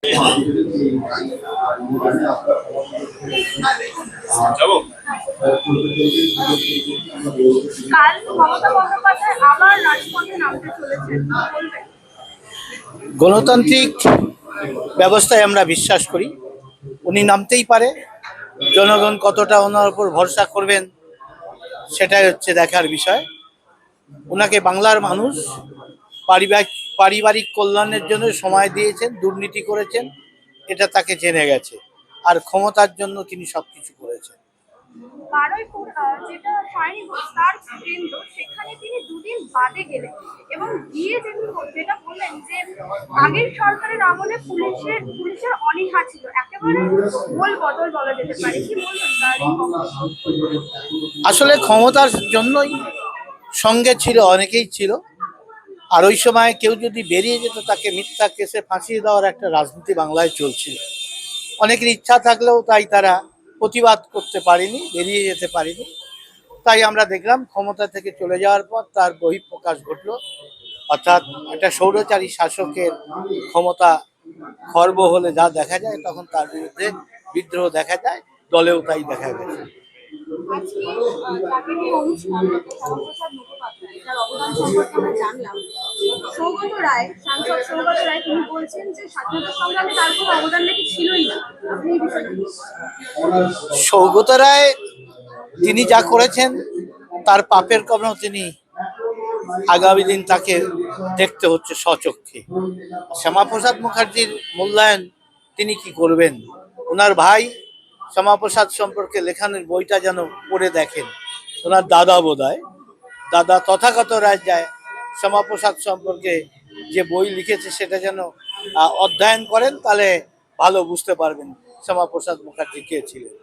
কাল মমতা বন্দ্যোপাধ্যায় আবার রাজপথে নামতে চলেছেন, বলবেন? গণতান্ত্রিক ব্যবস্থায় আমরা বিশ্বাস করি, উনি নামতেই পারে। জনগণ কতটা ওনার উপর ভরসা করবেন সেটাই হচ্ছে দেখার বিষয়। ওনাকে বাংলার মানুষ পারিবারিক কল্যাণের জন্য সময় দিয়েছেন, দুর্নীতি করেছেন, এটা তাকে জেনে গেছে। আর ক্ষমতার জন্য তিনি সবকিছু করেছেন। বারুইপুর যেটা হয়নি তার কেন্দ্র, সেখানে তিনি দুদিন বাদে গেলেন এবং গিয়ে যেটা বললেন যে আগের সরকারের আমলে পুলিশের অনীহা ছিল, একেবারে গোল বদল বলা যেতে পারে। কি বলবেন তার এই বক্তব্য? আসলে ক্ষমতার জন্যই সঙ্গে ছিল, অনেকেই ছিল। আর ওই সময় কেউ যদি বেরিয়ে যেত, তাকে মিথ্যা কেসে ফাঁসিয়ে দেওয়ার একটা রাজনীতি বাংলায় চলছিল। অনেকের ইচ্ছা থাকলেও তাই তারা প্রতিবাদ করতে পারেনি, বেরিয়ে যেতে পারেনি। তাই আমরা দেখলাম ক্ষমতা থেকে চলে যাওয়ার পর তার বহিঃপ্রকাশ ঘটলো। অর্থাৎ একটা স্বৈরাচারী শাসকের ক্ষমতা খর্ব হলে যা দেখা যায়, তখন তার বিরুদ্ধে বিদ্রোহ দেখা যায়। দলেও তাই দেখা গেছে। সৌগত রায়, সাংসদ সৌগত রায়, তিনি বলছেন যে স্বাধীনতা সংগ্রামে তার কোনো অবদান নাকি ছিলই না। আপনি এই বিষয়টি সৌগত রায় তিনি যা করেছেন তার পাপের কারণ তিনি আগামী দিন তাকে দেখতে হচ্ছে স্বচক্ষে। শ্যামাপ্রসাদ মুখার্জির মূল্যায়ন তিনি কি করবেন? ওনার ভাই শ্যামাপ্রসাদ সম্পর্কে লেখানোর বইটা যেন পড়ে দেখেন। ওনার দাদা বোধহয়, দাদা তথাগত রায় যায় শ্যামাপ্রসাদ সম্পর্কে যে বই লিখেছে সেটা যেন অধ্যয়ন করেন, তাহলে ভালো বুঝতে পারবেন শ্যামাপ্রসাদ মুখার্জি কে ছিলেন।